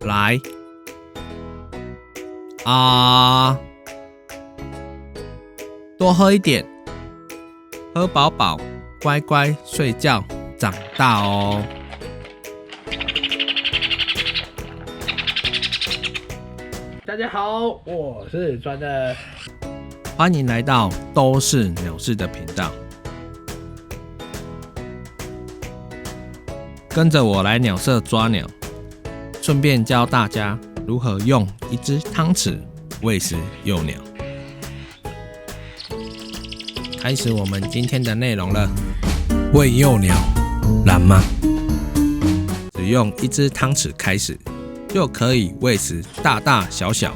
来啊，多喝一点，喝饱饱，乖乖睡觉，长大哦。大家好，我是专的，欢迎来到都是鸟事的频道，跟着我来鸟舍抓鸟，顺便教大家如何用一只汤匙喂食幼鸟。开始我们今天的内容了。喂幼鸟难吗？只用一只汤匙开始，就可以喂食大大小小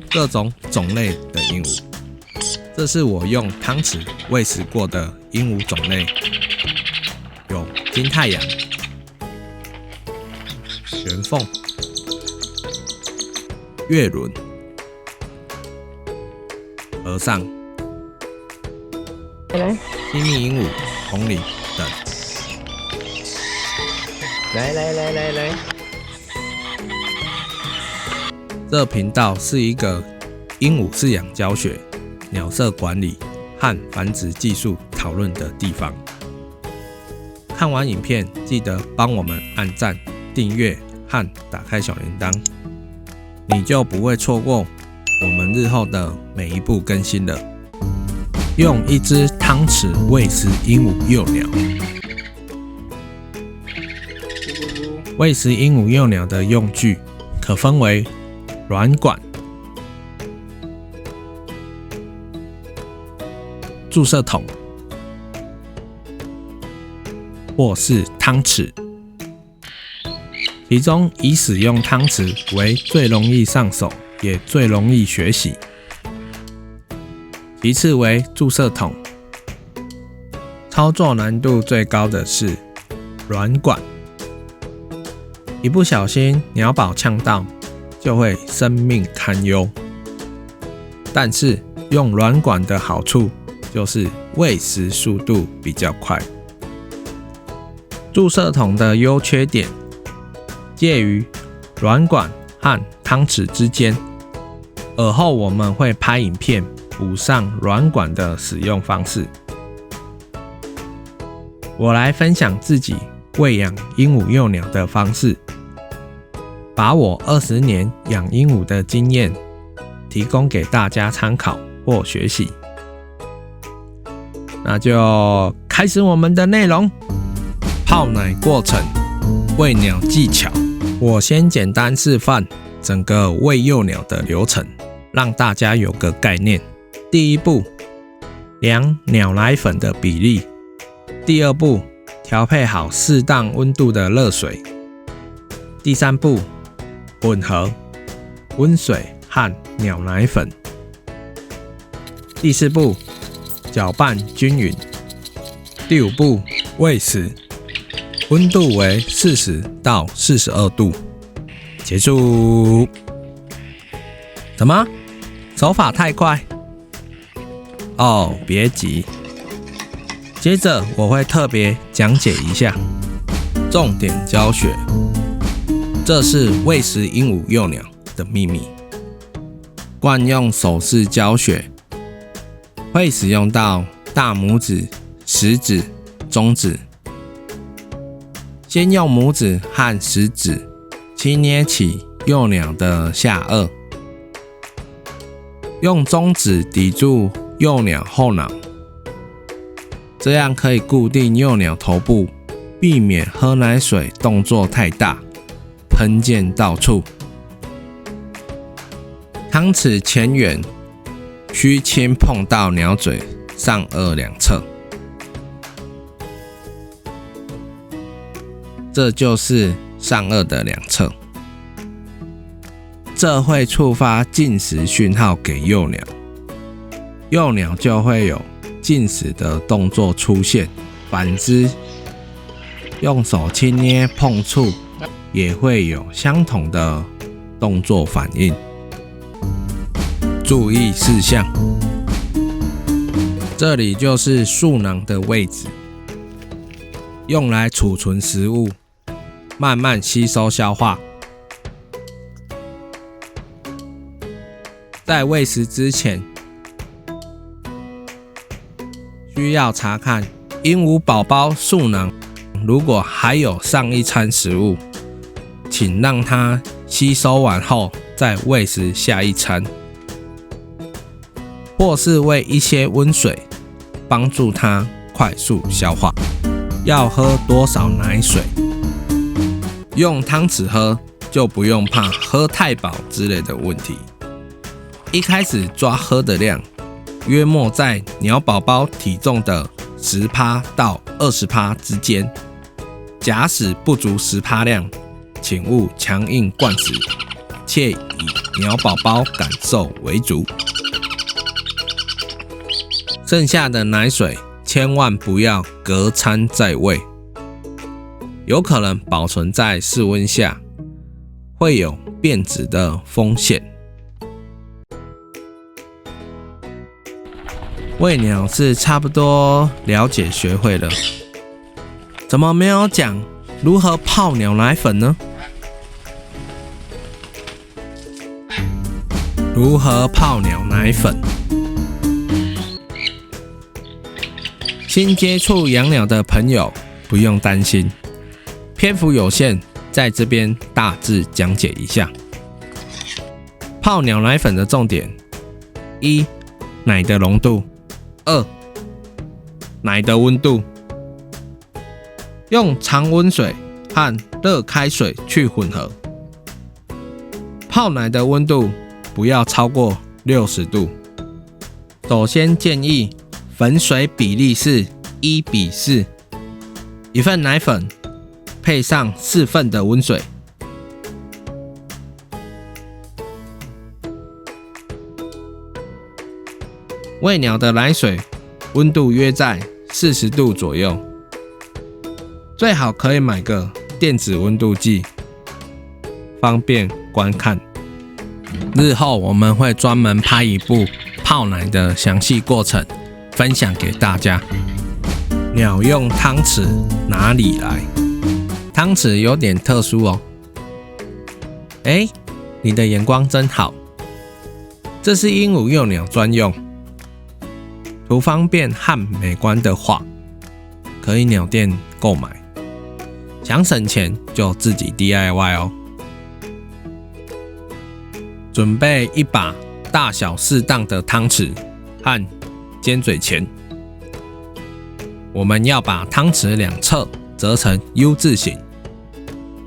各种种类的鹦鹉。这是我用汤匙喂食过的鹦鹉种类，有金太阳、玄凤、月轮、和尚、西密鹦鹉、红羚等。来，这频道是一个鹦鹉饲养教学、鸟舍管理和繁殖技术讨论的地方。看完影片，记得帮我们按赞、订阅和打开小铃铛，你就不会错过我们日后的每一部更新了。用一只汤匙喂食鹦鹉幼鸟。喂食鹦鹉幼鸟的用具可分为软管、注射筒或是汤匙，其中以使用汤匙为最容易上手，也最容易学习。其次为注射筒，操作难度最高的是软管，一不小心鸟宝呛到就会生命堪忧。但是用软管的好处就是喂食速度比较快。注射筒的优缺点介于软管和汤匙之间，尔后我们会拍影片补上软管的使用方式。我来分享自己喂养鹦鹉幼鸟的方式，把我20年养鹦鹉的经验提供给大家参考或学习。那就开始我们的内容。泡奶过程、喂鸟技巧，我先简单示范整个喂幼鸟的流程，让大家有个概念。第一步，量鸟奶粉的比例。第二步，调配好适当温度的热水。第三步，混合温水和鸟奶粉。第四步，搅拌均匀。第五步，喂食，温度为40到42度。结束。什么？手法太快？哦，别急。接着我会特别讲解一下，重点教学。这是喂食鹦鹉幼鸟的秘密。惯用手势教学，会使用到大拇指、食指、中指。先用拇指和食指轻捏起幼鸟的下颚，用中指抵住幼鸟后脑，这样可以固定幼鸟头部，避免喝奶水动作太大，喷溅到处。汤匙前缘需轻碰到鸟嘴上颚两侧，这就是上颚的两侧。这会触发进食讯号给幼鸟，幼鸟就会有进食的动作出现。反之，用手轻捏碰触也会有相同的动作反应。注意事项，这里就是嗉囊的位置，用来储存食物，慢慢吸收消化。在喂食之前，需要查看鹦鹉宝宝嗉囊，如果还有上一餐食物，请让它吸收完后再喂食下一餐，或是喂一些温水，帮助它快速消化。要喝多少奶水？用汤匙喝就不用怕喝太饱之类的问题。一开始抓喝的量，约莫在鸟宝宝体重的10%到20%之间。假使不足10%量，请勿强硬灌食，切以鸟宝宝感受为主。剩下的奶水千万不要隔餐再喂，有可能保存在室温下，会有变质的风险。喂鸟是差不多了解学会了，怎么没有讲如何泡鸟奶粉呢？如何泡鸟奶粉？新接触养鸟的朋友不用担心，篇幅有限，在这边大致讲解一下。泡鸟奶粉的重点：1. 奶的浓度；2. 奶的温度。用常温水和热开水去混合。泡奶的温度不要超过60度。首先建议粉水比例是1:4，一份奶粉配上4份的温水。喂鸟的奶水温度约在40度左右，最好可以买个电子温度计，方便观看。日后我们会专门拍一部泡奶的详细过程，分享给大家。鸟用汤匙哪里来？汤匙有点特殊哦。你的眼光真好。这是鹦鹉幼鸟专用。图方便和美观的话，可以鸟店购买。想省钱就自己 DIY 哦。准备一把大小适当的汤匙和尖嘴钳。我们要把汤匙两侧折成 U 字形，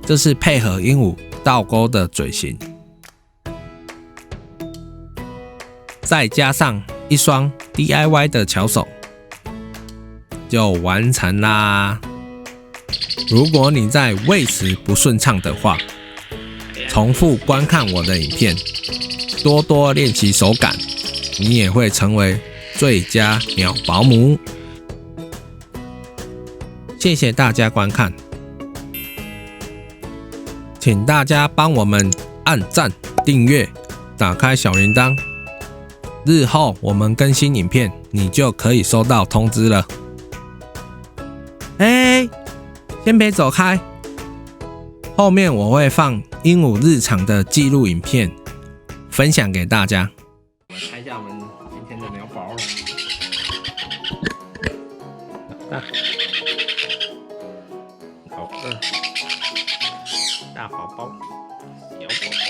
这是配合鹦鹉倒钩的嘴型。再加上一双 DIY 的巧手，就完成啦。如果你在喂食不顺畅的话，重复观看我的影片，多多练习手感，你也会成为最佳鸟保姆。谢谢大家观看，请大家帮我们按赞、订阅、打开小铃铛，日后我们更新影片，你就可以收到通知了。先别走开，后面我会放鹦鹉日常的记录影片，分享给大家。我们看一下我们今天的鸟宝。老大，老二，大宝宝，小宝宝，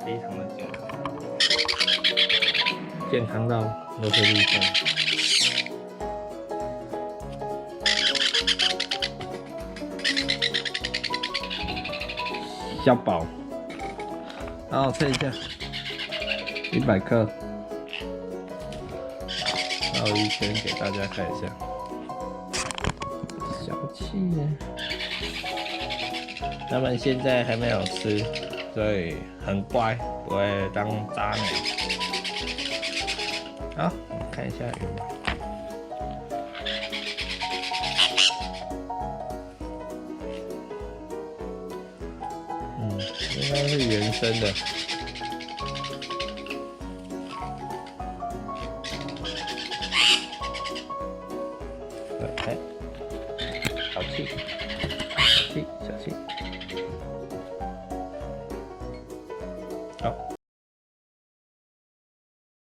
非常的健康，健康到都是绿色。小宝，然后测一下，100克，绕一圈给大家看一下。小气耶，他们现在还没有吃，所以很乖，不会当渣鸟。好，我们看一下羽毛。应该是原生的。OK， 好气。气，小气。好。